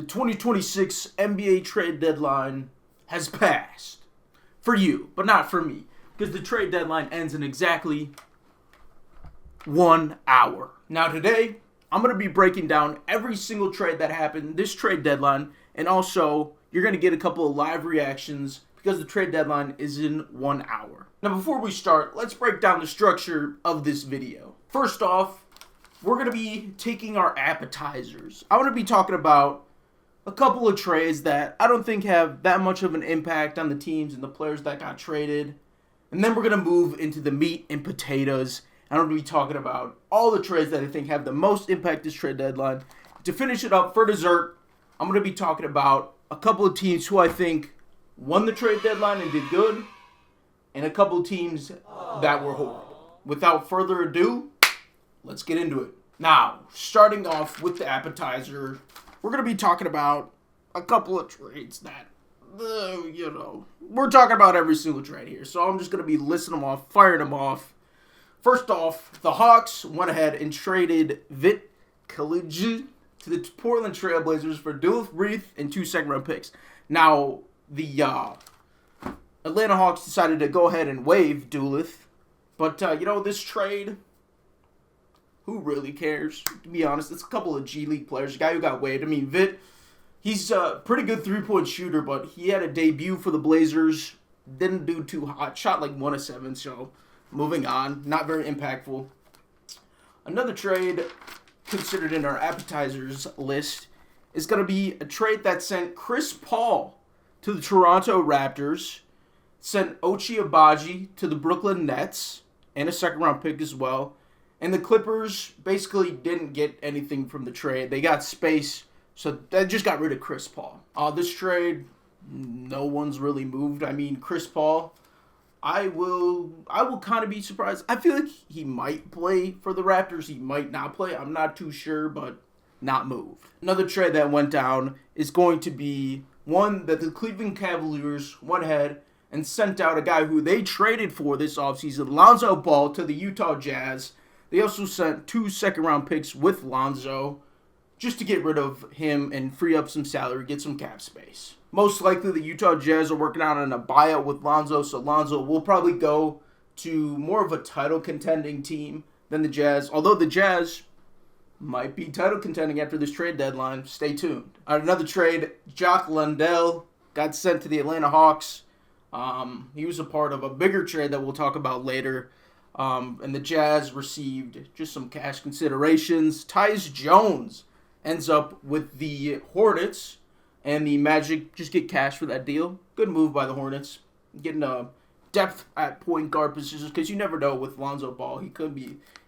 The 2026 NBA trade deadline has passed. For you, but not for me. Because the trade deadline ends in exactly 1 hour. Now today, I'm going to be breaking down every single trade that happened this trade deadline. And also, you're going to get a couple of live reactions because the trade deadline is in 1 hour. Now before we start, let's break down the structure of this video. First off, we're going to be taking our appetizers. I want to be talking about a couple of trades that I don't think have that much of an impact on the teams and the players that got traded. And then we're going to move into the meat and potatoes. I'm going to be talking about all the trades that I think have the most impact this trade deadline. To finish it up for dessert, I'm going to be talking about a couple of teams who I think won the trade deadline and did good, and a couple of teams that were horrible. Without further ado, let's get into it. Now, starting off with the appetizer, we're going to be talking about a couple of trades that, we're talking about every single trade here. So I'm just going to be listing them off, firing them off. First off, the Hawks went ahead and traded Vit Kalij to the Portland Trail Blazers for Duluth Reith and 2 second-round picks. Now, the Atlanta Hawks decided to go ahead and waive Duluth. But, this trade, who really cares? To be honest, it's a couple of G League players. The guy who got waived. I mean, Vit, he's a pretty good three-point shooter, but he had a debut for the Blazers. Didn't do too hot. Shot like 1 of 7, so moving on. Not very impactful. Another trade considered in our appetizers list is going to be a trade that sent Chris Paul to the Toronto Raptors, sent Ochai Agbaji to the Brooklyn Nets, and a second-round pick as well. And the Clippers basically didn't get anything from the trade. They got space, so they just got rid of Chris Paul. This trade, no one's really moved. I mean, Chris Paul, I will kind of be surprised. I feel like he might play for the Raptors. He might not play. I'm not too sure, but not moved. Another trade that went down is going to be one that the Cleveland Cavaliers went ahead and sent out a guy who they traded for this offseason, Lonzo Ball, to the Utah Jazz. They also sent 2 second-round picks with Lonzo just to get rid of him and free up some salary, get some cap space. Most likely the Utah Jazz are working out on a buyout with Lonzo, so Lonzo will probably go to more of a title contending team than the Jazz, although the Jazz might be title contending after this trade deadline. Stay tuned. Another trade, Jock Landale got sent to the Atlanta Hawks. He was a part of a bigger trade that we'll talk about later. And the Jazz received just some cash considerations. Tyus Jones ends up with the Hornets, and the Magic just get cash for that deal. Good move by the Hornets. Getting a depth at point guard positions, because you never know with Lonzo Ball.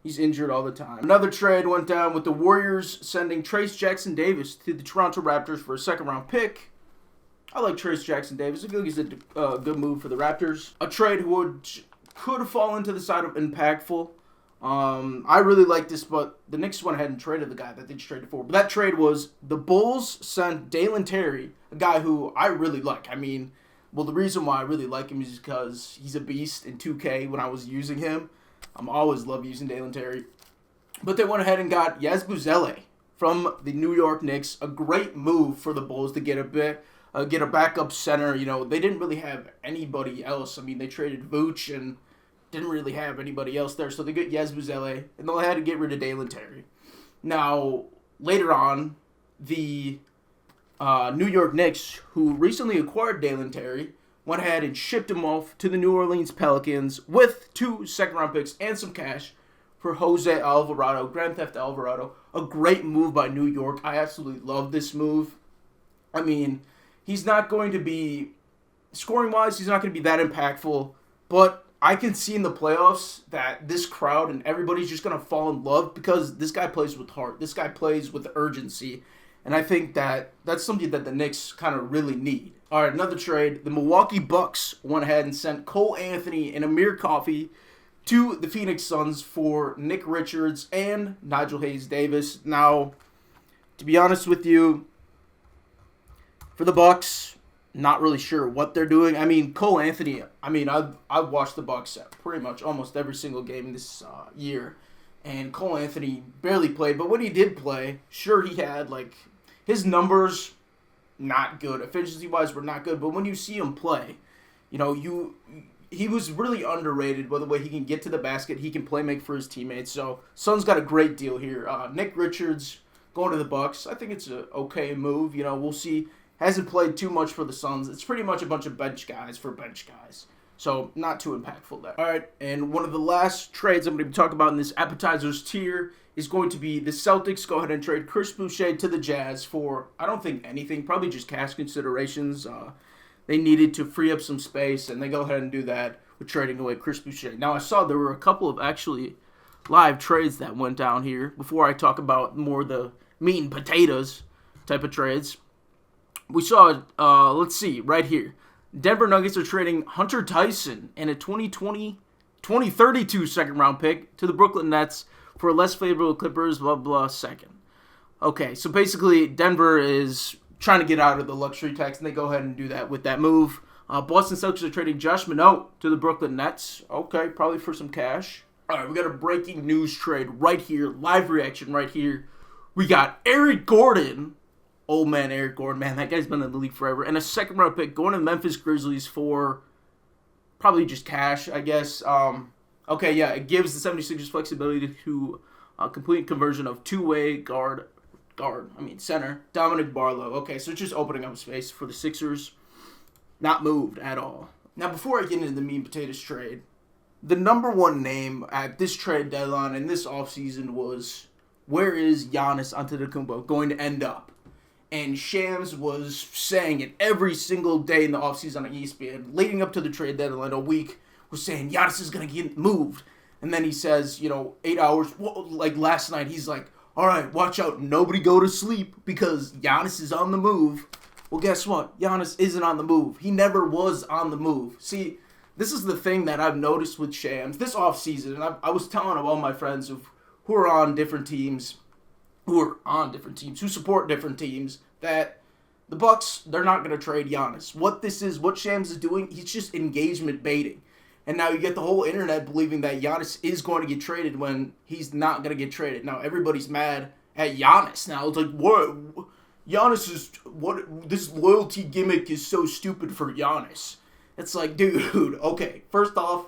He's injured all the time. Another trade went down with the Warriors sending Trayce Jackson-Davis to the Toronto Raptors for a second-round pick. I like Trayce Jackson-Davis. I feel like he's a good move for the Raptors. A trade could fall into the side of impactful. I really like this, but the Knicks went ahead and traded the guy that they just traded for. But that trade was the Bulls sent Dalen Terry, a guy who I really like. I mean, well, the reason why I really like him is because he's a beast in 2K when I was using him. I always love using Dalen Terry. But they went ahead and got Yaz Buzelli from the New York Knicks. A great move for the Bulls to get a backup center. They didn't really have anybody else. I mean, they traded Vooch and didn't really have anybody else there. So they get Yaz Buzelli, and they had to get rid of Dalen Terry. Now, later on, the New York Knicks, who recently acquired Dalen Terry, went ahead and shipped him off to the New Orleans Pelicans with 2 second-round picks and some cash for Jose Alvarado, Grand Theft Alvarado. A great move by New York. I absolutely love this move. I mean, he's not going to be, scoring-wise, he's not going to be that impactful, but I can see in the playoffs that this crowd and everybody's just going to fall in love because this guy plays with heart. This guy plays with urgency, and I think that's something that the Knicks kind of really need. All right, another trade. The Milwaukee Bucks went ahead and sent Cole Anthony and Amir Coffey to the Phoenix Suns for Nick Richards and Nigel Hayes-Davis. Now, to be honest with you, for the Bucks, not really sure what they're doing. I mean, Cole Anthony, I've watched the Bucks pretty much almost every single game this year, and Cole Anthony barely played, but when he did play, sure, he had, his numbers not good. Efficiency-wise, were not good. But when you see him play, he was really underrated by the way he can get to the basket. He can play make for his teammates. So Suns got a great deal here. Nick Richards going to the Bucks. I think it's an okay move. We'll see. Hasn't played too much for the Suns. It's pretty much a bunch of bench guys for bench guys. So not too impactful there. All right, and one of the last trades I'm going to be talking about in this appetizers tier is going to be the Celtics go ahead and trade Chris Boucher to the Jazz for, I don't think anything, probably just cash considerations. They needed to free up some space, and they go ahead and do that with trading away Chris Boucher. Now, I saw there were a couple of actually live trades that went down here before I talk about more the meat and potatoes type of trades. We saw, let's see, right here. Denver Nuggets are trading Hunter Tyson and a 2032 second-round pick to the Brooklyn Nets for a less favorable Clippers, blah, blah, second. Okay, so basically Denver is trying to get out of the luxury tax, and they go ahead and do that with that move. Boston Celtics are trading Josh Minot to the Brooklyn Nets. Okay, probably for some cash. All right, we got a breaking news trade right here, live reaction right here. We got Eric Gordon. Old man Eric Gordon, man, that guy's been in the league forever. And a second-round pick going to the Memphis Grizzlies for probably just cash, I guess. Okay, yeah, it gives the 76ers flexibility to complete conversion of two-way center, Dominic Barlow. Okay, so it's just opening up space for the Sixers. Not moved at all. Now, before I get into the meat and potatoes trade, the number one name at this trade deadline and this offseason was, where is Giannis Antetokounmpo going to end up? And Shams was saying it every single day in the offseason on ESPN, leading up to the trade deadline a week, was saying Giannis is going to get moved. And then he says, 8 hours, like last night, he's like, all right, watch out, nobody go to sleep because Giannis is on the move. Well, guess what? Giannis isn't on the move. He never was on the move. See, this is the thing that I've noticed with Shams this offseason, and I was telling all my friends who are on different teams, who support different teams, that the Bucks, they're not going to trade Giannis. What Shams is doing, he's just engagement baiting. And now you get the whole internet believing that Giannis is going to get traded when he's not going to get traded. Now everybody's mad at Giannis. Now it's like, what? This loyalty gimmick is so stupid for Giannis. It's like, dude, okay, first off,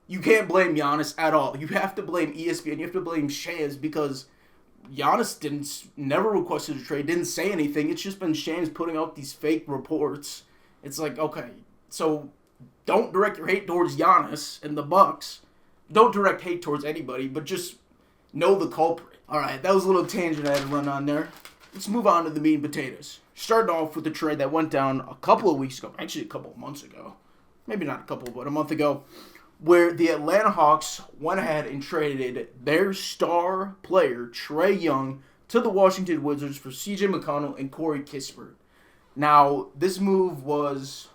you can't blame Giannis at all. You have to blame ESPN. You have to blame Shams because Giannis never requested a trade, didn't say anything. It's just been Shams putting out these fake reports. It's like, okay, so don't direct your hate towards Giannis and the Bucks. Don't direct hate towards anybody, but just know the culprit. All right, that was a little tangent I had to run on there. Let's move on to the meat and potatoes. Starting off with the trade that went down a couple of weeks ago, actually a couple of months ago. Maybe not a couple, but a month ago, where the Atlanta Hawks went ahead and traded their star player, Trae Young, to the Washington Wizards for C.J. McConnell and Corey Kispert. Now, this move was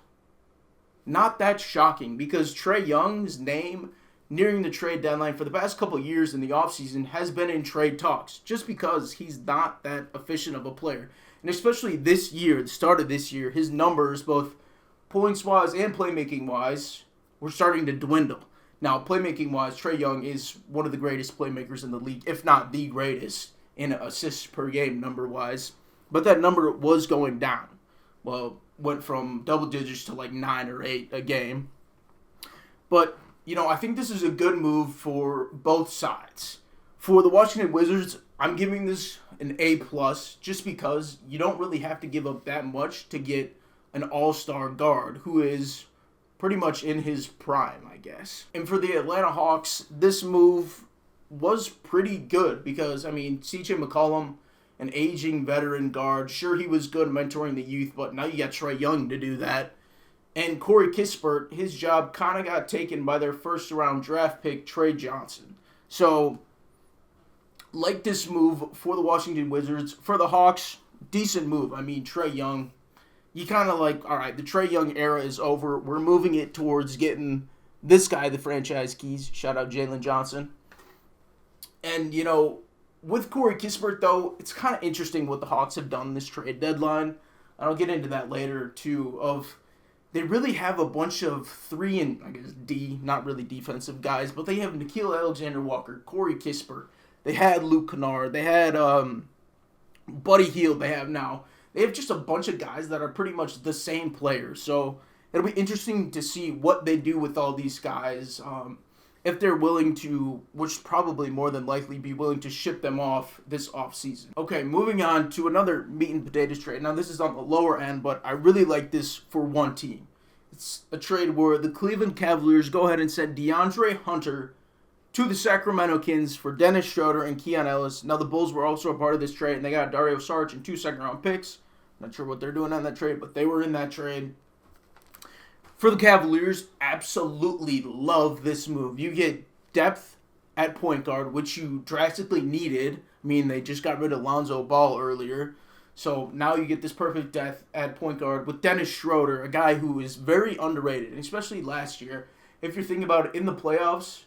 not that shocking because Trae Young's name nearing the trade deadline for the past couple of years in the offseason has been in trade talks just because he's not that efficient of a player. And especially this year, the start of this year, his numbers, both points-wise and playmaking-wise, were starting to dwindle. Now, playmaking-wise, Trae Young is one of the greatest playmakers in the league, if not the greatest, in assists per game number-wise. But that number was going down. Well, went from double digits to like 9 or 8 a game. But, I think this is a good move for both sides. For the Washington Wizards, I'm giving this an A+, just because you don't really have to give up that much to get an all-star guard who is pretty much in his prime, I guess. And for the Atlanta Hawks, this move was pretty good because, C.J. McCollum, an aging veteran guard, sure, he was good mentoring the youth, but now you got Trae Young to do that. And Corey Kispert, his job kind of got taken by their first-round draft pick, Trey Johnson. So, like this move for the Washington Wizards. For the Hawks, decent move. Trae Young, you kind of like, all right, the Trae Young era is over. We're moving it towards getting this guy the franchise keys. Shout out Jalen Johnson. And, with Corey Kispert, though, it's kind of interesting what the Hawks have done this trade deadline. And I'll get into that later, too, they really have a bunch of 3 and, I guess, D, not really defensive guys, but they have Nickeil Alexander-Walker, Corey Kispert. They had Luke Kennard. They had Buddy Hield they have now. they have just a bunch of guys that are pretty much the same players. So it'll be interesting to see what they do with all these guys. If they're willing to, which probably more than likely be willing to ship them off this offseason. Okay, moving on to another meat and potatoes trade. Now, this is on the lower end, but I really like this for one team. It's a trade where the Cleveland Cavaliers go ahead and send DeAndre Hunter to the Sacramento Kings for Dennis Schroeder and Keon Ellis. Now, the Bulls were also a part of this trade, and they got Dario Saric and 2 second-round picks. Not sure what they're doing on that trade, but they were in that trade. For the Cavaliers, absolutely love this move. You get depth at point guard, which you drastically needed. I mean, they just got rid of Lonzo Ball earlier. So now you get this perfect depth at point guard with Dennis Schroeder, a guy who is very underrated, and especially last year. If you're thinking about it, in the playoffs,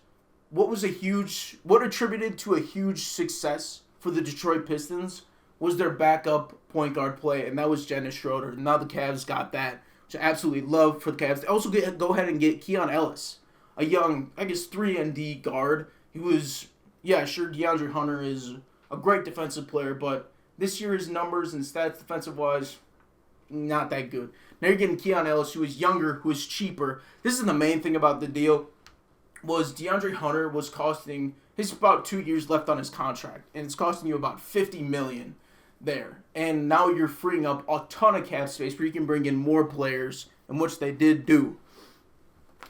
what attributed to a huge success for the Detroit Pistons was their backup point guard play, and that was Dennis Schroeder. Now the Cavs got that, which I absolutely love for the Cavs. They also go ahead and get Keon Ellis, a young, 3-and-D guard. He was, DeAndre Hunter is a great defensive player, but this year his numbers and stats defensive-wise, not that good. Now you're getting Keon Ellis, who is younger, who is cheaper. This is the main thing about the deal, was DeAndre Hunter was costing, he's about 2 years left on his contract, and it's costing you about $50 million there. And now you're freeing up a ton of cap space where you can bring in more players, in which they did do.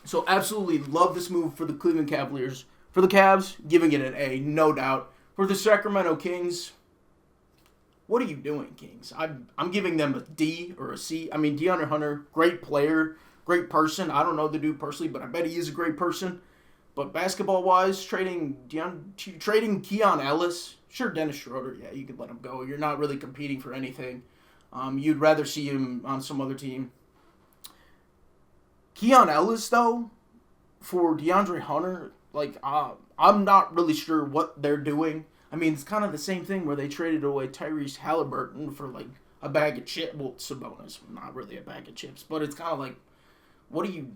So absolutely love this move for the Cleveland Cavaliers. For the Cavs, giving it an A, no doubt. For the Sacramento Kings, what are you doing, Kings? I'm giving them a D or a C. I mean, DeAndre Hunter, great player, great person. I don't know the dude personally, but I bet he is a great person. But basketball-wise, trading Keon Ellis, sure, Dennis Schroeder, yeah, you could let him go. You're not really competing for anything. You'd rather see him on some other team. Keon Ellis, though, for DeAndre Hunter, I'm not really sure what they're doing. I mean, it's kind of the same thing where they traded away Tyrese Halliburton for, a bag of chips. Well, Sabonis, not really a bag of chips, but it's kind of like, what do you...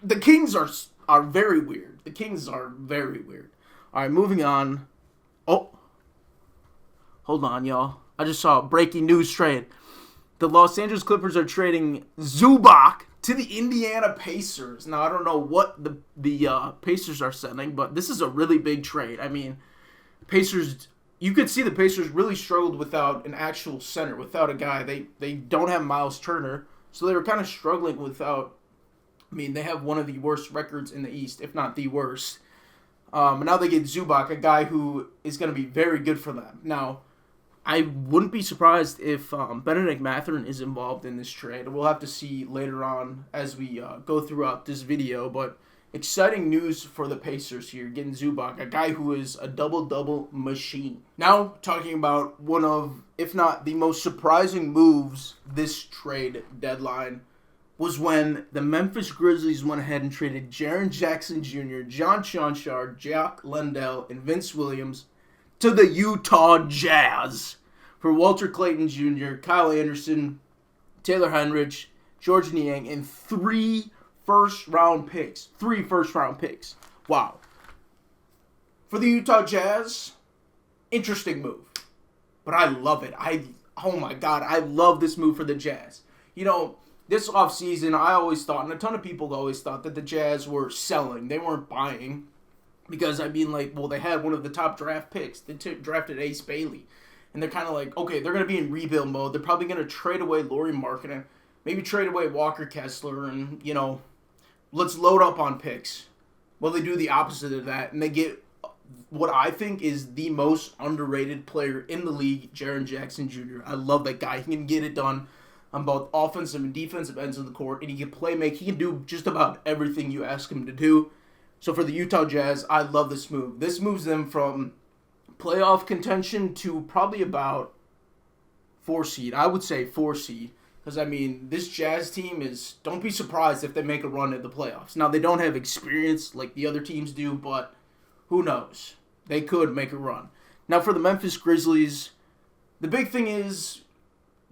the Kings are very weird. The Kings are very weird. All right, moving on. Oh, hold on, y'all. I just saw a breaking news trade. The Los Angeles Clippers are trading Zubac to the Indiana Pacers. Now, I don't know what the Pacers are sending, but this is a really big trade. I mean, Pacers... You could see the Pacers really struggled without an actual center, without a guy. They don't have Miles Turner, so they were kind of struggling without... I mean, they have one of the worst records in the East, if not the worst. And now they get Zubac, a guy who is going to be very good for them. Now, I wouldn't be surprised if Benedict Mathurin is involved in this trade. We'll have to see later on as we go throughout this video. But exciting news for the Pacers here, getting Zubac, a guy who is a double-double machine. Now, talking about one of, if not the most surprising moves this trade deadline, was when the Memphis Grizzlies went ahead and traded Jaren Jackson Jr., John Conchar, Jack Lendell, and Vince Williams to the Utah Jazz for Walter Clayton Jr., Kyle Anderson, Taylor Henrich, George Niang, and 3 first-round picks. 3 first-round picks. Wow. For the Utah Jazz, interesting move. But I love it. Oh my God, I love this move for the Jazz. This offseason, I always thought, and a ton of people always thought, that the Jazz were selling. They weren't buying. Because, they had one of the top draft picks. They drafted Ace Bailey. And they're kind of like, okay, they're going to be in rebuild mode. They're probably going to trade away Lauri Markkanen. Maybe trade away Walker Kessler. And, let's load up on picks. Well, they do the opposite of that. And they get what I think is the most underrated player in the league, Jaren Jackson Jr. I love that guy. He can get it done on both offensive and defensive ends of the court, and he can play make. He can do just about everything you ask him to do. So for the Utah Jazz, I love this move. This moves them from playoff contention to probably about 4 seed. I would say 4 seed. Because, this Jazz team is... Don't be surprised if they make a run at the playoffs. Now, they don't have experience like the other teams do, but who knows? They could make a run. Now, for the Memphis Grizzlies, the big thing is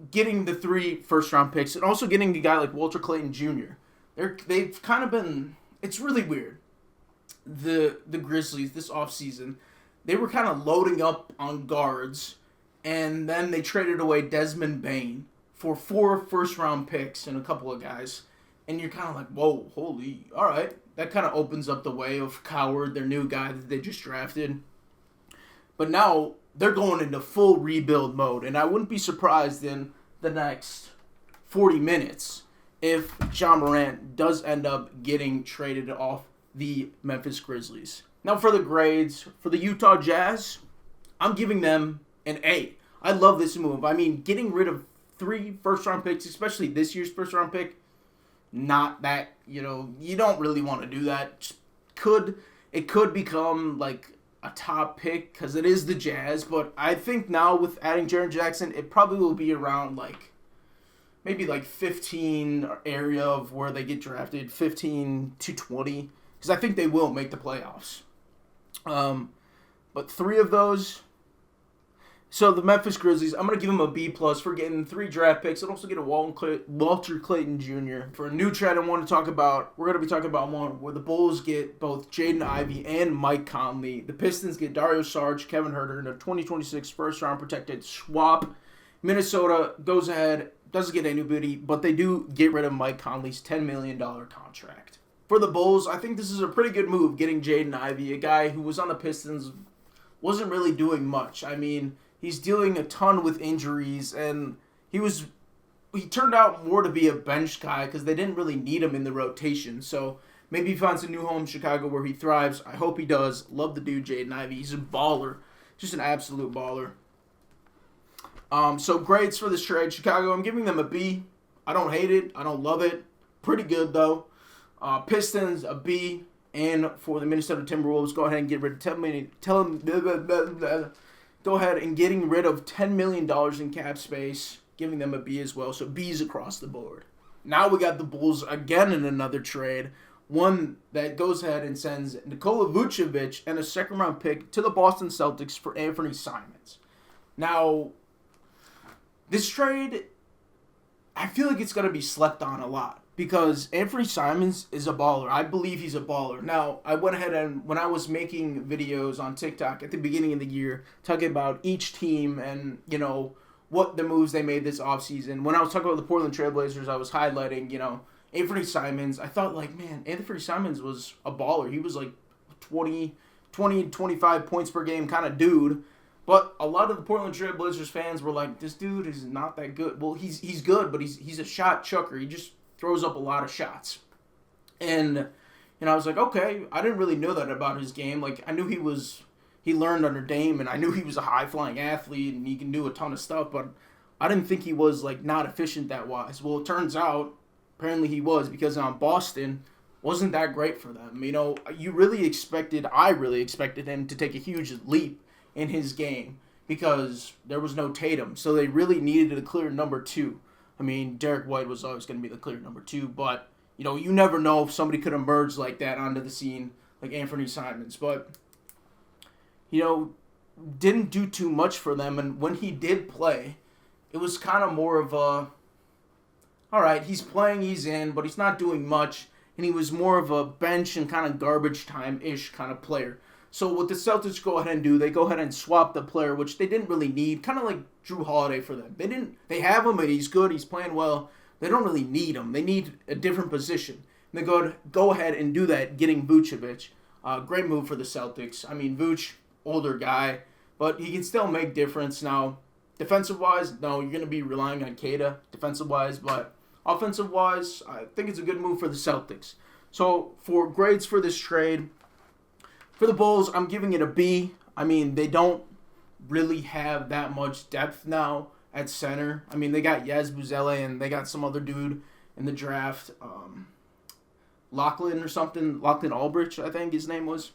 getting the 3 first-round picks and also getting a guy like Walter Clayton Jr. They've kind of been... It's really weird. The Grizzlies this offseason, they were kind of loading up on guards And then they traded away Desmond Bane for 4 first-round picks and a couple of guys. And you're kind of like, whoa, holy, all right. That kind of opens up the way of Coward, their new guy that they just drafted. But now they're going into full rebuild mode. And I wouldn't be surprised in the next 40 minutes if Ja Morant does end up getting traded off the Memphis Grizzlies. Now for the grades, for the Utah Jazz, I'm giving them an A. I love this move. I mean, getting rid of 3 first-round picks, especially this year's first-round pick, not that, you don't really want to do that. It could become like a top pick because it is the Jazz, but I think now with adding Jaren Jackson, it probably will be around maybe 15 area of where they get drafted, 15 to 20, because I think they will make the playoffs. But 3 of those. So the Memphis Grizzlies, I'm going to give them a B+ for getting 3 draft picks and also get a Walter Clayton Jr. For a new trade I want to talk about, we're going to be talking about one where the Bulls get both Jaden Ivey and Mike Conley. The Pistons get Dario Saric, Kevin Huerter, and a 2026 first-round protected swap. Minnesota goes ahead, doesn't get anybody, but they do get rid of Mike Conley's $10 million contract. For the Bulls, I think this is a pretty good move, getting Jaden Ivey, a guy who was on the Pistons, wasn't really doing much. I mean, he's dealing a ton with injuries, and he turned out more to be a bench guy because they didn't really need him in the rotation. So maybe he finds a new home in Chicago where he thrives. I hope he does. Love the dude, Jaden Ivey. He's a baller. Just an absolute baller. So grades for this trade. Chicago, I'm giving them a B. I don't hate it. I don't love it. Pretty good, though. Pistons, a B. And for the Minnesota Timberwolves, go ahead and get rid of go ahead and getting rid of $10 million in cap space, giving them a B as well. So B's across the board. Now we got the Bulls again in another trade. One that goes ahead and sends Nikola Vucevic and a second-round pick to the Boston Celtics for Anthony Simons. Now, this trade, I feel like it's going to be slept on a lot because Anthony Simons is a baller. I believe he's a baller. Now, I went ahead and when I was making videos on TikTok at the beginning of the year talking about each team and, what the moves they made this offseason, when I was talking about the Portland Trailblazers, I was highlighting, Anthony Simons. I thought, Anthony Simons was a baller. He was 20, 25 points per game kind of dude. But a lot of the Portland Trailblazers fans were like, this dude is not that good. Well, he's good, but he's a shot chucker. He just throws up a lot of shots. And I was like, okay, I didn't really know that about his game. I knew he learned under Dame, and I knew he was a high-flying athlete, and he can do a ton of stuff, but I didn't think he was, not efficient that wise. Well, it turns out, apparently he was, because Boston wasn't that great for them. I really expected him to take a huge leap in his game because there was no Tatum, so they really needed a clear number 2. I mean, Derek White was always going to be the clear number 2, but, you never know if somebody could emerge like that onto the scene, like Anthony Simons. But, didn't do too much for them, and when he did play, it was kind of more of a, all right, he's playing, he's in, but he's not doing much, and he was more of a bench and kind of garbage time-ish kind of player. So what the Celtics go ahead and do, they go ahead and swap the player, which they didn't really need, kind of like Drew Holiday for them. They have him, and he's good, he's playing well. They don't really need him. They need a different position. And they go ahead and do that, getting Vucevic. Great move for the Celtics. I mean, Vuce, older guy, but he can still make difference. Now, defensive-wise, no, you're going to be relying on Kata defensive-wise, but offensive-wise, I think it's a good move for the Celtics. So for grades for this trade, for the Bulls, I'm giving it a B. I mean, they don't really have that much depth now at center. I mean, they got Yaz Buzele and they got some other dude in the draft, Lachlan Aldrich, I think his name was.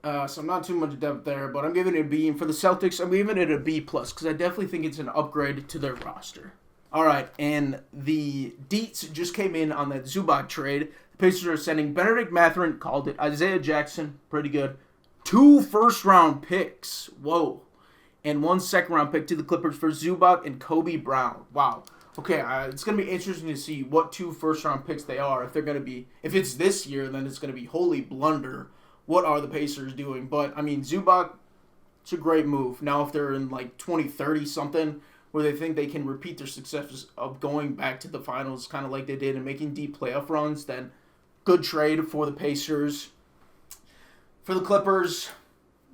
So not too much depth there, but I'm giving it a B. And for the Celtics, I'm giving it a B+ because I definitely think it's an upgrade to their roster. All right, and the deets just came in on that Zubac trade. The Pacers are sending Benedict Mathurin, called it, Isaiah Jackson, pretty good, 2 first-round picks, whoa, and 1 second-round pick to the Clippers for Zubac and Kobe Brown. Wow. Okay, it's going to be interesting to see what 2 first-round picks they are. If it's this year, then it's going to be holy blunder. What are the Pacers doing? But, I mean, Zubac, It's a great move. Now, if they're in like 2030 something, where they think they can repeat their success of going back to the finals, kind of like they did and making deep playoff runs, then good trade for the Pacers. For the Clippers,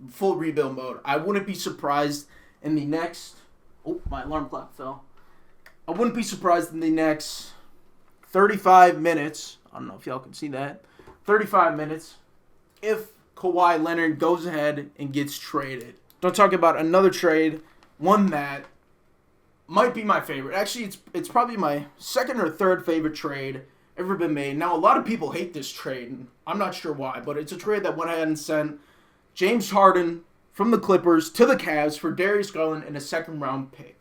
full rebuild mode. I wouldn't be surprised in the next... Oh, my alarm clock fell. I wouldn't be surprised in the next 35 minutes. I don't know if y'all can see that. 35 minutes. If Kawhi Leonard goes ahead and gets traded. Don't talk about another trade. One that might be my favorite. Actually, it's probably my second or third favorite trade ever been made. Now, a lot of people hate this trade, and I'm not sure why, but it's a trade that went ahead and sent James Harden from the Clippers to the Cavs for Darius Garland and a second-round pick.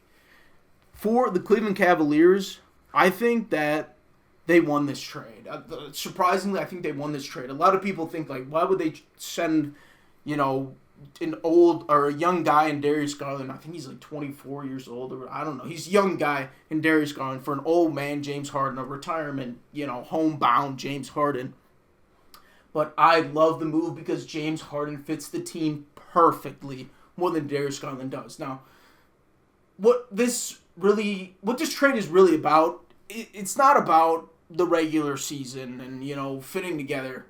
For the Cleveland Cavaliers, I think that they won this trade. Surprisingly, I think they won this trade. A lot of people think, like, why would they send, an old or a young guy in Darius Garland? I think he's like 24 years old, or I don't know. He's a young guy in Darius Garland for an old man, James Harden, a retirement, homebound James Harden. But I love the move because James Harden fits the team perfectly more than Darius Garland does. Now, what this trade is really about, it's not about the regular season and, fitting together.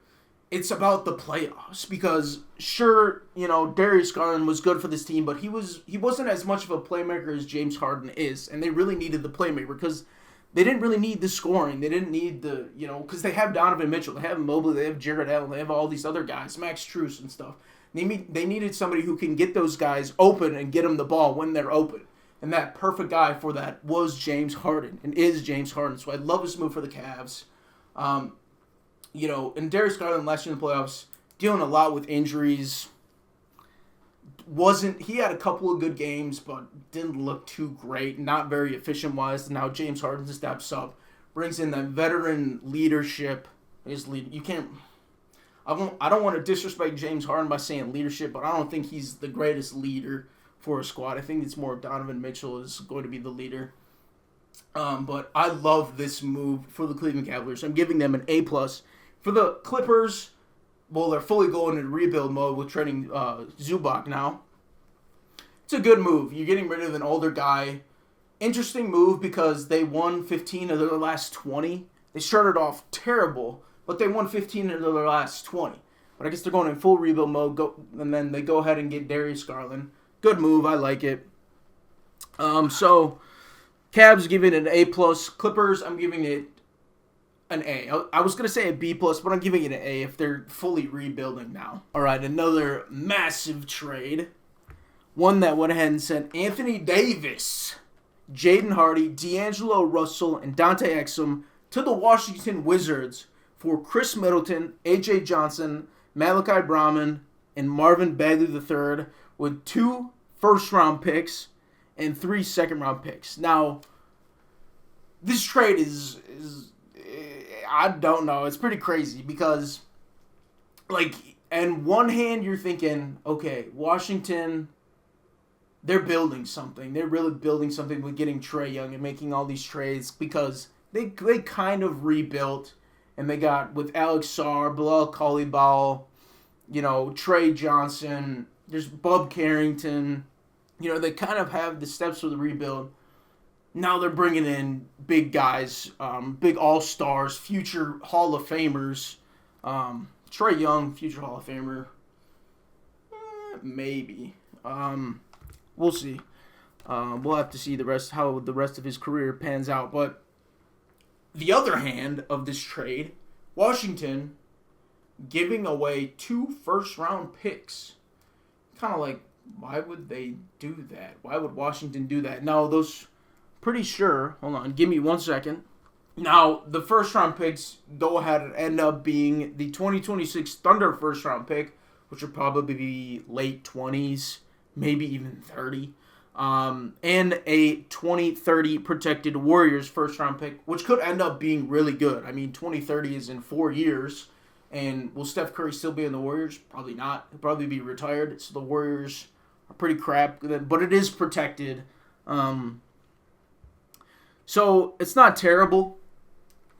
It's about the playoffs because, sure, Darius Garland was good for this team, but he wasn't as much of a playmaker as James Harden is, and they really needed the playmaker because they didn't really need the scoring. They didn't need the, because they have Donovan Mitchell, they have Mobley, they have Jared Allen, they have all these other guys, Max Strus and stuff. They needed somebody who can get those guys open and get them the ball when they're open. And that perfect guy for that was James Harden and is James Harden. So I love this move for the Cavs. And Darius Garland last year in the playoffs, dealing a lot with injuries. He had a couple of good games, but didn't look too great. Not very efficient-wise. Now James Harden steps up, brings in that veteran leadership. You can't... I don't want to disrespect James Harden by saying leadership, but I don't think he's the greatest leader for a squad. I think it's more Donovan Mitchell is going to be the leader. But I love this move for the Cleveland Cavaliers. I'm giving them an A+. For the Clippers, well, they're fully going into rebuild mode with trading Zubac now. It's a good move. You're getting rid of an older guy. Interesting move because they won 15 of their last 20. They started off terrible, but they won 15 of their last 20. But I guess they're going in full rebuild mode, and then they go ahead and get Darius Garland. Good move. I like it. So, Cavs giving it an A+. Clippers, I'm giving it an A. I was going to say a B+, but I'm giving it an A if they're fully rebuilding now. All right, another massive trade. One that went ahead and sent Anthony Davis, Jaden Hardy, D'Angelo Russell, and Dante Exum to the Washington Wizards for Chris Middleton, A.J. Johnson, Malachi Brahman, and Marvin Bagley III with 2 first-round picks and 3 second-round picks. Now, this trade is I don't know. It's pretty crazy because, on one hand, you're thinking, okay, Washington, they're building something. They're really building something with getting Trae Young and making all these trades because they kind of rebuilt, and they got with Alex Sarr, Bilal Coulibaly, Trey Johnson, there's Bub Carrington. They kind of have the steps for the rebuild. Now they're bringing in big guys, big all-stars, future Hall of Famers. Trae Young, future Hall of Famer. Maybe. We'll see. We'll have to see how the rest of his career pans out. But the other hand of this trade, Washington giving away 2 first-round picks. Kind of like, why would they do that? Why would Washington do that? No, pretty sure. Hold on, give me 1 second. Now, the first-round picks go ahead and end up being the 2026 Thunder first-round pick, which would probably be late 20s, maybe even 30, and a 2030 protected Warriors first-round pick, which could end up being really good. I mean, 2030 is in 4 years, and will Steph Curry still be in the Warriors? Probably not. He'll probably be retired, so the Warriors are pretty crap, but it is protected. So it's not terrible.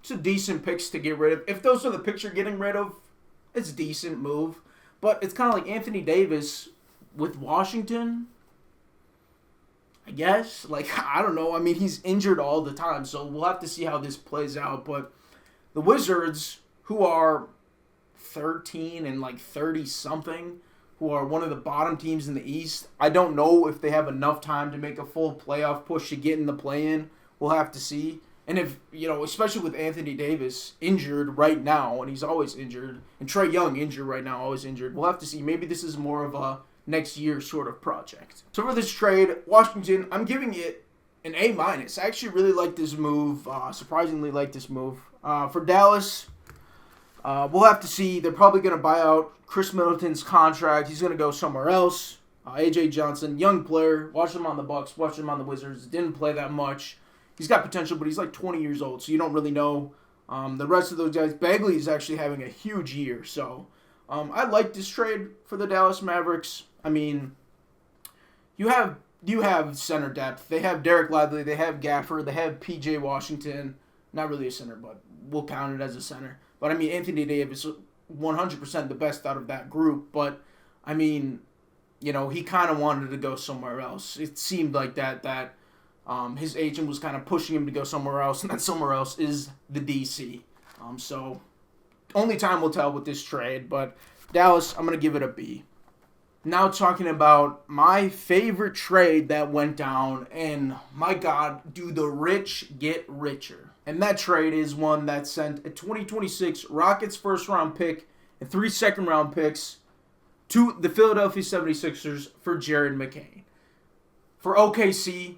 It's a decent picks to get rid of. If those are the picks you're getting rid of, it's a decent move. But it's kind of like Anthony Davis with Washington, I guess. Like, I don't know. I mean, he's injured all the time, so we'll have to see how this plays out. But the Wizards, who are 13 and like 30-something, who are one of the bottom teams in the East, I don't know if they have enough time to make a full playoff push to get in the play-in. We'll have to see. And if, especially with Anthony Davis injured right now, and he's always injured, and Trae Young injured right now, always injured, we'll have to see. Maybe this is more of a next year sort of project. So for this trade, Washington, I'm giving it an A-. I actually really like this move, surprisingly like this move. For Dallas, we'll have to see. They're probably going to buy out Chris Middleton's contract. He's going to go somewhere else. A.J. Johnson, young player, watched him on the Bucks, watched him on the Wizards, didn't play that much. He's got potential, but he's like 20 years old, so you don't really know. The rest of those guys, Bagley is actually having a huge year, so I like this trade for the Dallas Mavericks. I mean, you have center depth. They have Derek Lively, they have Gafford, they have P.J. Washington. Not really a center, but we'll count it as a center. But I mean, Anthony Davis, 100% the best out of that group. But I mean, he kind of wanted to go somewhere else. It seemed like that his agent was kind of pushing him to go somewhere else, and that somewhere else is the DC. So only time will tell with this trade, but Dallas, I'm going to give it a B. Now talking about my favorite trade that went down, and my God, do the rich get richer. And that trade is one that sent a 2026 Rockets first-round pick and 3 second-round picks to the Philadelphia 76ers for Jared McCain. For OKC,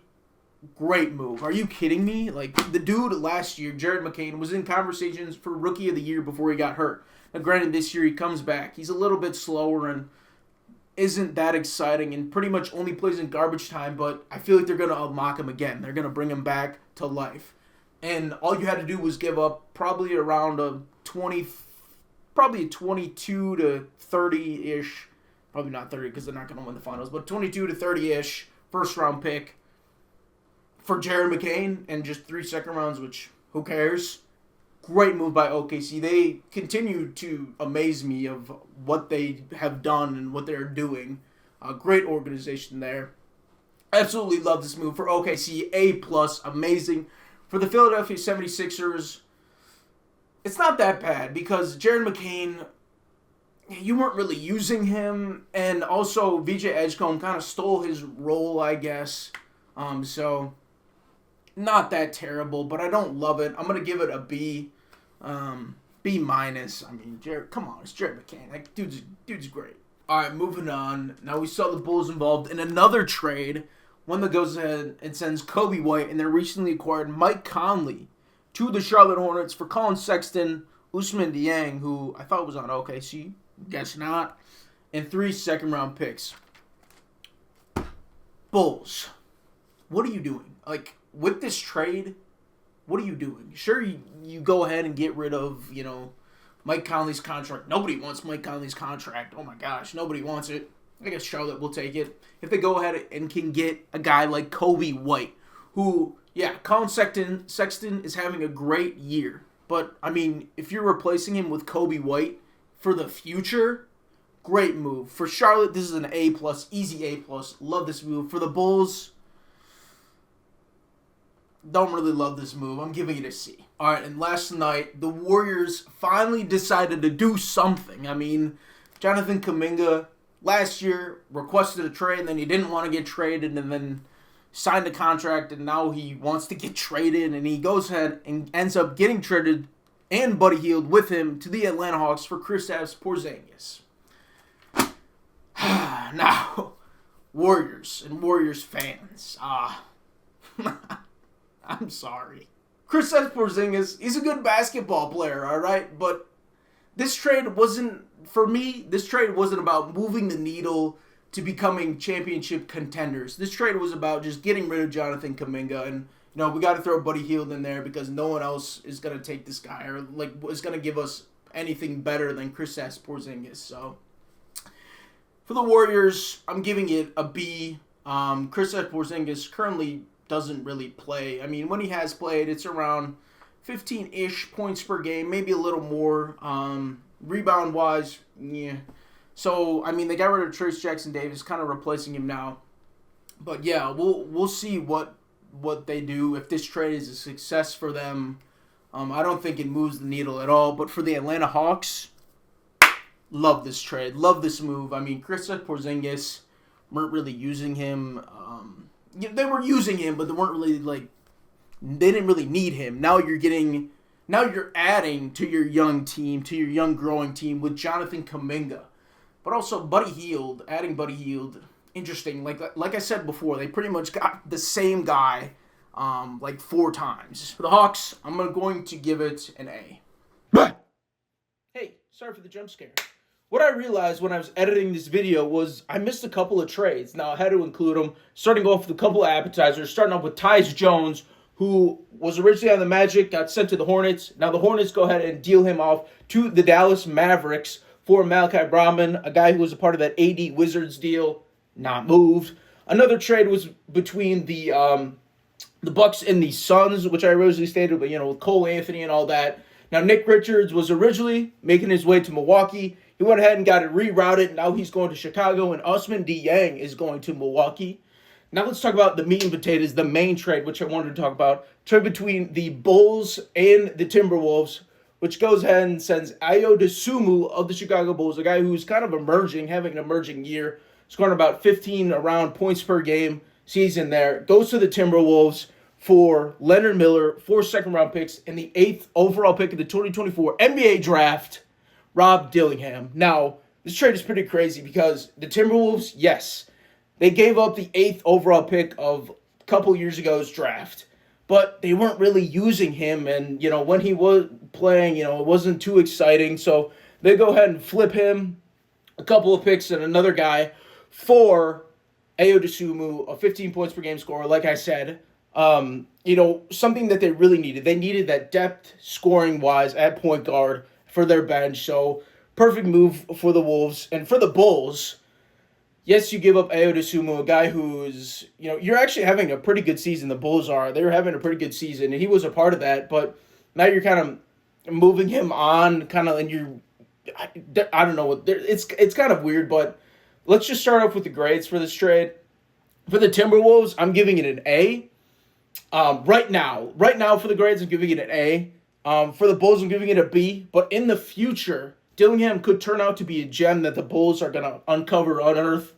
great move. Are you kidding me? Like, the dude last year, Jared McCain, was in conversations for Rookie of the Year before he got hurt. Now, granted, this year he comes back. He's a little bit slower and isn't that exciting and pretty much only plays in garbage time, but I feel like they're going to unlock him again. They're going to bring him back to life. And all you had to do was give up probably around a 22 to 30-ish, probably not 30 because they're not going to win the finals, but 22 to 30-ish first-round pick for Jared McCain and just 3 second rounds, which who cares? Great move by OKC. They continue to amaze me of what they have done and what they're doing. A great organization there. Absolutely love this move for OKC. A+, amazing. For the Philadelphia 76ers, it's not that bad because Jared McCain, you weren't really using him, and also VJ Edgecombe kind of stole his role, I guess. So not that terrible, but I don't love it. I'm gonna give it a B. B-. I mean, Jared, come on, it's Jared McCain. Like, dude's great. All right, moving on. Now we saw the Bulls involved in another trade, one that goes ahead and sends Kobe White and their recently acquired Mike Conley to the Charlotte Hornets for Colin Sexton, Ousmane Dieng, who I thought was on OKC, guess not, and 3 second-round picks. Bulls, what are you doing? Like, with this trade, what are you doing? Sure, you go ahead and get rid of, Mike Conley's contract. Nobody wants Mike Conley's contract. Oh my gosh, nobody wants it. I guess Charlotte will take it. If they go ahead and can get a guy like Kobe White, who, Colin Sexton is having a great year. But, I mean, if you're replacing him with Kobe White for the future, great move. For Charlotte, this is an A+, easy A+. Love this move. For the Bulls, don't really love this move. I'm giving it a C. All right, and last night, the Warriors finally decided to do something. I mean, Jonathan Kuminga last year requested a trade, and then he didn't want to get traded, and then signed a contract, and now he wants to get traded, and he goes ahead and ends up getting traded and Buddy Hield with him to the Atlanta Hawks for Kristaps Porzingis. Now, Warriors and Warriors fans, I'm sorry. Kristaps Porzingis, he's a good basketball player, all right? But this trade wasn't, for me, this trade wasn't about moving the needle to becoming championship contenders. This trade was about just getting rid of Jonathan Kuminga. And, we got to throw Buddy Hield in there because no one else is going to take this guy or, is going to give us anything better than Kristaps Porzingis. So, for the Warriors, I'm giving it a B. Kristaps Porzingis currently doesn't really play. I mean, when he has played, it's around 15-ish points per game, maybe a little more. Rebound-wise, So, I mean, they got rid of Trace Jackson Davis, kind of replacing him now. But yeah, we'll see what they do. If this trade is a success for them, I don't think it moves the needle at all. But for the Atlanta Hawks, love this trade, love this move. I mean, Kristaps Porzingis weren't really using him. They were using him, but they weren't really they didn't really need him. Now you're adding to your young team, to your young growing team with Jonathan Kuminga, but also Buddy Hield. Adding Buddy Hield. Interesting. Like I said before, they pretty much got the same guy 4 times. For the Hawks, I'm going to give it an A. Hey, sorry for the jump scare. What I realized when I was editing this video was I missed a couple of trades. Now, I had to include them, starting off with a couple of appetizers, starting off with Tyus Jones, who was originally on the Magic, got sent to the Hornets. Now, the Hornets go ahead and deal him off to the Dallas Mavericks for Malachi Brahman, a guy who was a part of that AD Wizards deal. Not moved. Another trade was between the Bucks and the Suns, which I originally stated, but with Cole Anthony and all that. Now Nick Richards was originally making his way to Milwaukee. He went ahead and got it rerouted. Now he's going to Chicago, and Usman Dieng is going to Milwaukee. Now let's talk about the meat and potatoes, the main trade, which I wanted to talk about. Trade between the Bulls and the Timberwolves, which goes ahead and sends Ayo Dosunmu of the Chicago Bulls, a guy who's kind of emerging, having an emerging year, scoring about 15 around points per game season there. Goes to the Timberwolves for Leonard Miller, 4 second-round picks, and the 8th overall pick of the 2024 NBA Draft, Rob Dillingham. Now, this trade is pretty crazy because the Timberwolves, yes, they gave up the 8th overall pick of a couple years ago's draft, but they weren't really using him, and, when he was playing, it wasn't too exciting, so they go ahead and flip him, a couple of picks, and another guy for Ayo Dosunmu, a 15 points per game scorer, like I said. Something that they really needed. They needed that depth scoring-wise at point guard for their bench. So, perfect move for the Wolves. And for the Bulls, yes, you give up Ayo Dosunmu, a guy who's, you're actually having a pretty good season. The Bulls are. They're having a pretty good season, and he was a part of that. But now you're kind of moving him on, and you're, I don't know. It's kind of weird, but let's just start off with the grades for this trade. For the Timberwolves, I'm giving it an A. Right now for the grades, I'm giving it an A. For the Bulls, I'm giving it a B. But in the future, Dillingham could turn out to be a gem that the Bulls are going to unearth.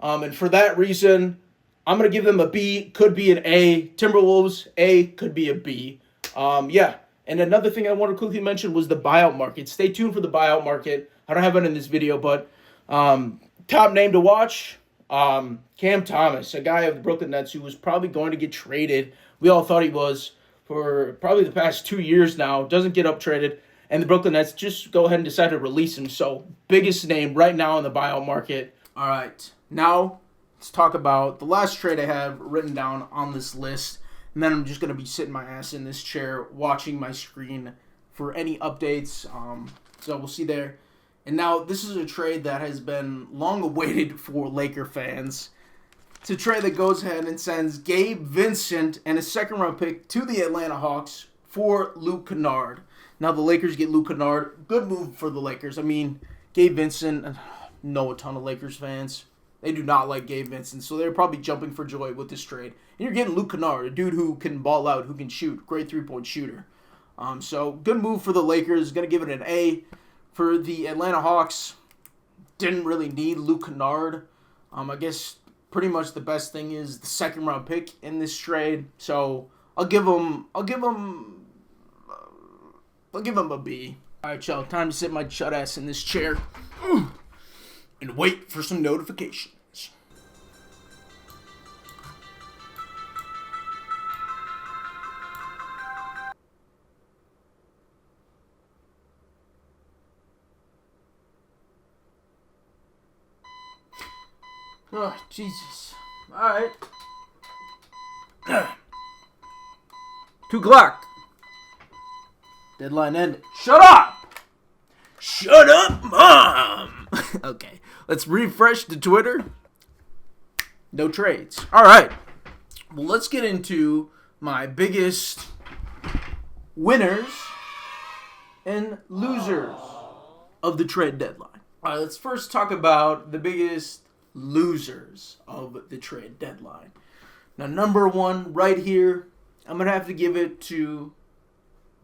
And for that reason, I'm going to give them a B. Could be an A. Timberwolves, A. Could be a B. Yeah. And another thing I want to quickly mention was the buyout market. Stay tuned for the buyout market. I don't have it in this video, but top name to watch, Cam Thomas, a guy of the Brooklyn Nets who was probably going to get traded. We all thought he was for probably the past 2 years now. Doesn't get up traded, and the Brooklyn Nets just go ahead and decide to release him. So, biggest name right now in the buyout market. All right, now let's talk about the last trade I have written down on this list, and then I'm just going to be sitting my ass in this chair watching my screen for any updates. So we'll see there. And now this is a trade that has been long awaited for Laker fans. It's a trade that goes ahead and sends Gabe Vincent and a second-round pick to the Atlanta Hawks for Luke Kennard. Now the Lakers get Luke Kennard. Good move for the Lakers. I mean, Gabe Vincent, I know a ton of Lakers fans. They do not like Gabe Vincent, so they're probably jumping for joy with this trade. And you're getting Luke Kennard, a dude who can ball out, who can shoot, great three-point shooter. So good move for the Lakers. Going to give it an A. For the Atlanta Hawks, didn't really need Luke Kennard. I guess pretty much the best thing is the second round pick in this trade. So I'll give him a B. All right, y'all. Time to sit my chut ass in this chair and wait for some notifications. Oh, Jesus. Alright. 2 o'clock. Deadline ended. Shut up! Shut up, Mom! Okay, let's refresh the Twitter. No trades. Alright. Well, let's get into my biggest winners and losers of the trade deadline. All right, let's first talk about the biggest losers of the trade deadline. Now, number one, right here, I'm going to have to give it to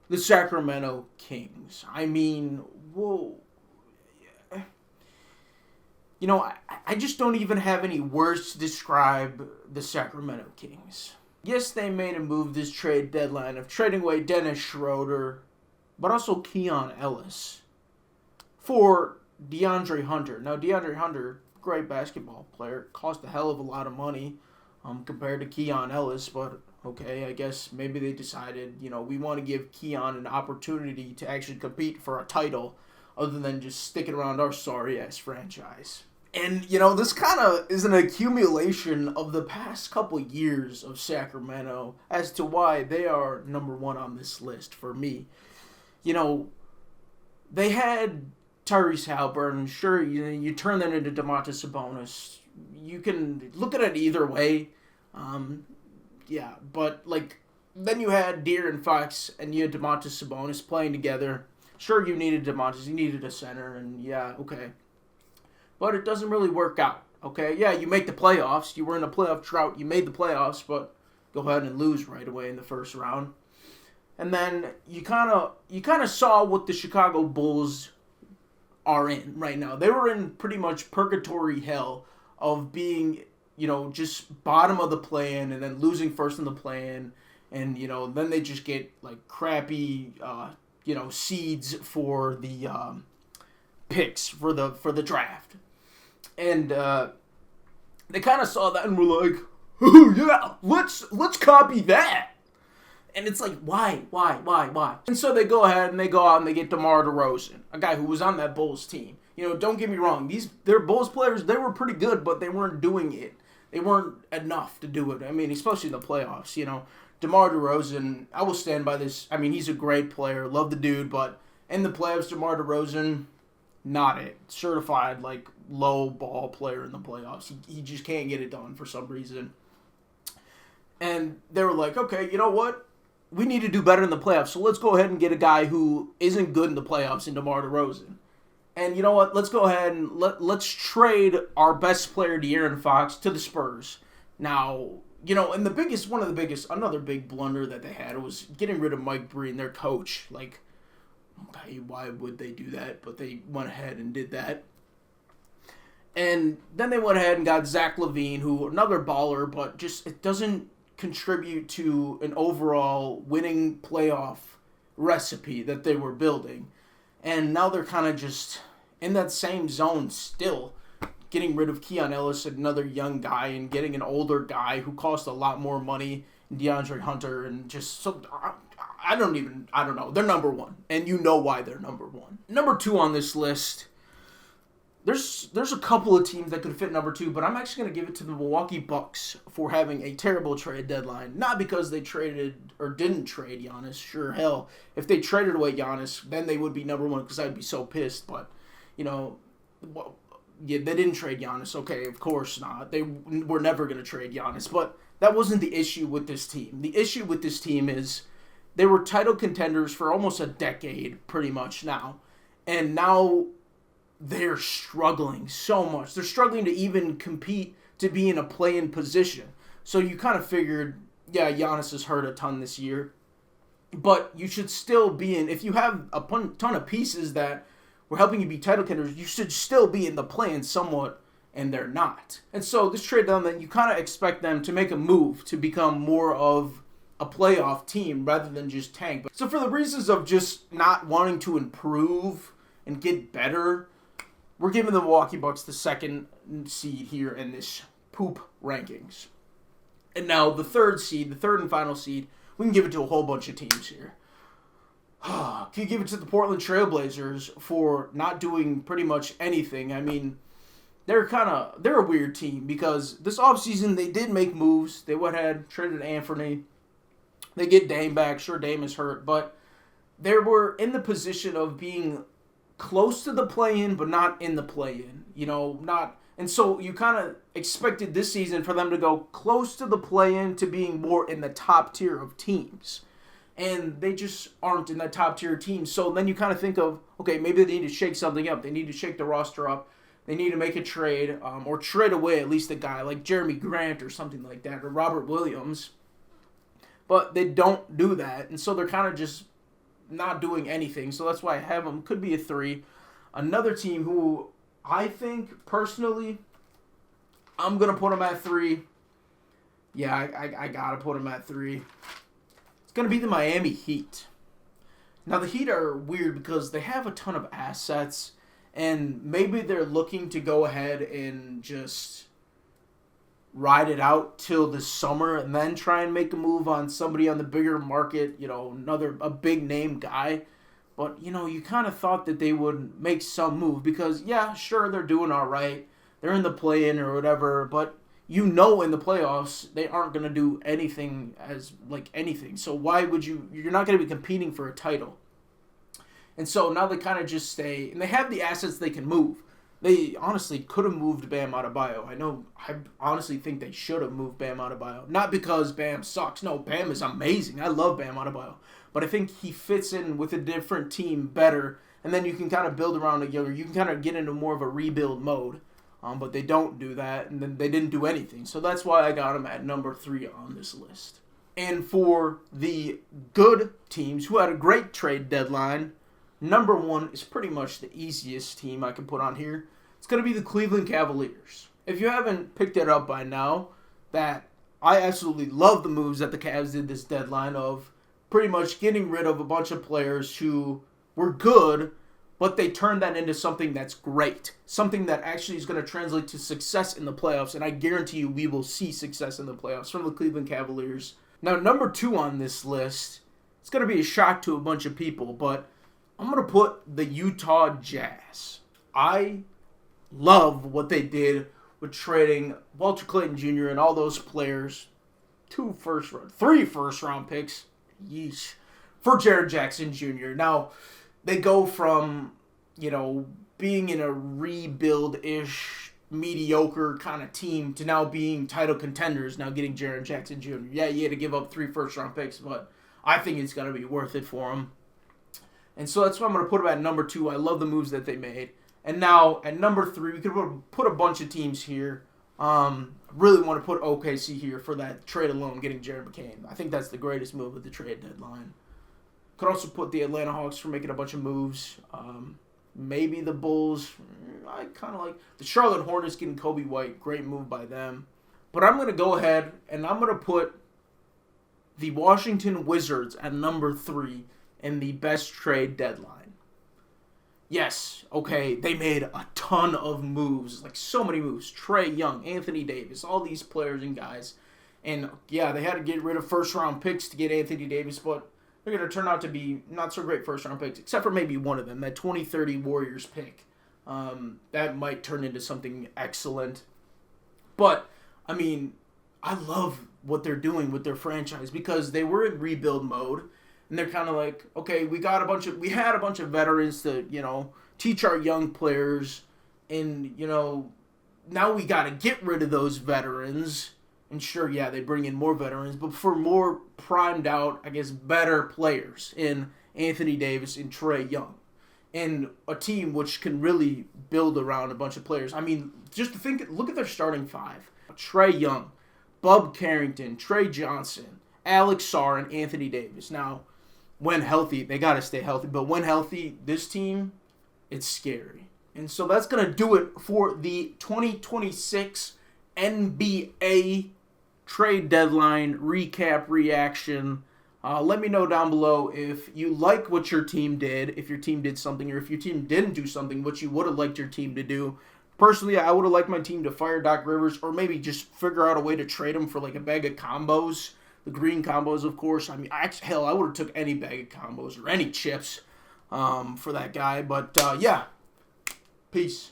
the Sacramento Kings. I mean, whoa. You know, I just don't even have any words to describe the Sacramento Kings. Yes, they made a move this trade deadline of trading away Dennis Schroeder, but also Keon Ellis for DeAndre Hunter. Now, DeAndre Hunter, great basketball player, cost a hell of a lot of money compared to Keon Ellis, but okay, I guess maybe they decided, we want to give Keon an opportunity to actually compete for a title other than just sticking around our sorry-ass franchise. And, this kind of is an accumulation of the past couple years of Sacramento as to why they are number one on this list for me. They had Tyrese Halliburton. Sure, you turn that into Domantas Sabonis. You can look at it either way. But, then you had De'Aaron Fox and you had Domantas Sabonis playing together. Sure, you needed Domantas. You needed a center, and okay. But it doesn't really work out, okay? Yeah, you make the playoffs. You were in a playoff drought. You made the playoffs, but go ahead and lose right away in the first round. And then you kind of saw what the Chicago Bulls are in right now. They were in pretty much purgatory hell of being, just bottom of the play-in and then losing first in the play-in. And, then they just get, crappy, seeds for the picks for the draft. And they kind of saw that and were like, "Oh yeah, let's copy that." And it's like, why? And so they go ahead and they go out and they get DeMar DeRozan, a guy who was on that Bulls team. Don't get me wrong, they're Bulls players. They were pretty good, but they weren't doing it. They weren't enough to do it. I mean, especially in the playoffs. DeMar DeRozan, I will stand by this. I mean, he's a great player, love the dude, but in the playoffs, DeMar DeRozan, not it. Certified, low ball player in the playoffs. He just can't get it done for some reason. And they were like, okay, you know what? We need to do better in the playoffs, so let's go ahead and get a guy who isn't good in the playoffs in DeMar DeRozan. And you know what? Let's go ahead and let's trade our best player, De'Aaron Fox, to the Spurs. Now, and another big blunder that they had was getting rid of Mike Breen, their coach. Okay, why would they do that? But they went ahead and did that. And then they went ahead and got Zach LaVine, who another baller, but just it doesn't contribute to an overall winning playoff recipe that they were building. And now they're kind of just in that same zone still, getting rid of Keon Ellis, another young guy, and getting an older guy who cost a lot more money, DeAndre Hunter, and just so I don't know. They're number one, and you know why they're number one. Number two on this list, there's a couple of teams that could fit number two, but I'm actually going to give it to the Milwaukee Bucks for having a terrible trade deadline. Not because they traded or didn't trade Giannis. Sure, hell, if they traded away Giannis, then they would be number one because I'd be so pissed. But, they didn't trade Giannis. Okay, of course not. They were never going to trade Giannis. But that wasn't the issue with this team. The issue with this team is they were title contenders for almost a decade, pretty much now. And now they're struggling so much. They're struggling to even compete to be in a play-in position. So you kind of figured, yeah, Giannis has hurt a ton this year. But you should still be in, if you have a ton of pieces that were helping you be title contenders, you should still be in the play-in somewhat, and they're not. And so this trade down, then you kind of expect them to make a move to become more of a playoff team rather than just tank. So for the reasons of just not wanting to improve and get better, we're giving the Milwaukee Bucks the second seed here in this poop rankings. And now the third and final seed, we can give it to a whole bunch of teams here. Can you give it to the Portland Trailblazers for not doing pretty much anything? I mean, they're a weird team because this offseason they did make moves. They went ahead, traded Anthony. They get Dame back. Sure, Dame is hurt, but they were in the position of being close to the play-in, but not in the play-in. And so you kind of expected this season for them to go close to the play-in to being more in the top tier of teams. and they just aren't in that top tier team. So then you kind of think of, okay, maybe they need to shake something up. They need to shake the roster up. They need to make a trade, or trade away at least a guy like Jeremy Grant or something like that, or Robert Williams. But they don't do that, and so they're kind of just not doing anything. So that's why I have them. Could be a 3. Another team who I think, personally, I'm going to put them at 3. Yeah, I got to put them at 3. It's going to be the Miami Heat. Now, the Heat are weird because they have a ton of assets, and maybe they're looking to go ahead and just ride it out till the summer and then try and make a move on somebody on the bigger market, a big name guy. But, you kind of thought that they would make some move because, yeah, sure, they're doing all right. They're in the play-in or whatever, but in the playoffs, they aren't going to do anything anything. So why would you're not going to be competing for a title. And so now they kind of just stay, and they have the assets they can move. They honestly could have moved Bam Adebayo. I honestly think they should have moved Bam Adebayo. Not because Bam sucks. No, Bam is amazing. I love Bam Adebayo. But I think he fits in with a different team better, and then you can kind of build around you can kind of get into more of a rebuild mode. But they don't do that, and then they didn't do anything. So that's why I got them at number 3 on this list. And for the good teams who had a great trade deadline, number 1 is pretty much the easiest team I can put on here. It's going to be the Cleveland Cavaliers. If you haven't picked it up by now, that I absolutely love the moves that the Cavs did this deadline of pretty much getting rid of a bunch of players who were good, but they turned that into something that's great. Something that actually is going to translate to success in the playoffs, and I guarantee you we will see success in the playoffs from the Cleveland Cavaliers. Now, number 2 on this list, it's going to be a shock to a bunch of people, but I'm going to put the Utah Jazz. I love what they did with trading Walter Clayton Jr. and all those players. 3 first-round picks. Yeesh. For Jared Jackson Jr. Now, they go from, being in a rebuild-ish, mediocre kind of team to now being title contenders, now getting Jared Jackson Jr. Yeah, you had to give up 3 first-round picks, but I think it's going to be worth it for them. And so that's why I'm going to put them at number 2. I love the moves that they made. And now, at number 3, we could put a bunch of teams here. Really want to put OKC here for that trade alone, getting Jared McCain. I think that's the greatest move of the trade deadline. Could also put the Atlanta Hawks for making a bunch of moves. Maybe the Bulls. I kind of like the Charlotte Hornets getting Kobe White. Great move by them. But I'm going to go ahead and I'm going to put the Washington Wizards at number 3 in the best trade deadline. Yes, okay, they made a ton of moves, so many moves. Trae Young, Anthony Davis, all these players and guys. And, yeah, they had to get rid of first-round picks to get Anthony Davis, but they're going to turn out to be not so great first-round picks, except for maybe one of them, that 2030 Warriors pick. That might turn into something excellent. But, I love what they're doing with their franchise because they were in rebuild mode. And they're kind of like, okay, we had a bunch of veterans to, teach our young players. And, now we got to get rid of those veterans. And sure, yeah, they bring in more veterans, but for more primed out, I guess, better players in Anthony Davis and Trae Young. And a team which can really build around a bunch of players. Just to look at their starting 5. Trae Young, Bub Carrington, Trey Johnson, Alex Sarr, and Anthony Davis. Now, when healthy, they got to stay healthy. But when healthy, this team, it's scary. And so that's going to do it for the 2026 NBA trade deadline recap reaction. Let me know down below if you like what your team did, if your team did something, or if your team didn't do something, what you would have liked your team to do. Personally, I would have liked my team to fire Doc Rivers or maybe just figure out a way to trade him for a bag of combos. The green combos, of course. I would have took any bag of combos or any chips for that guy. But, yeah. Peace.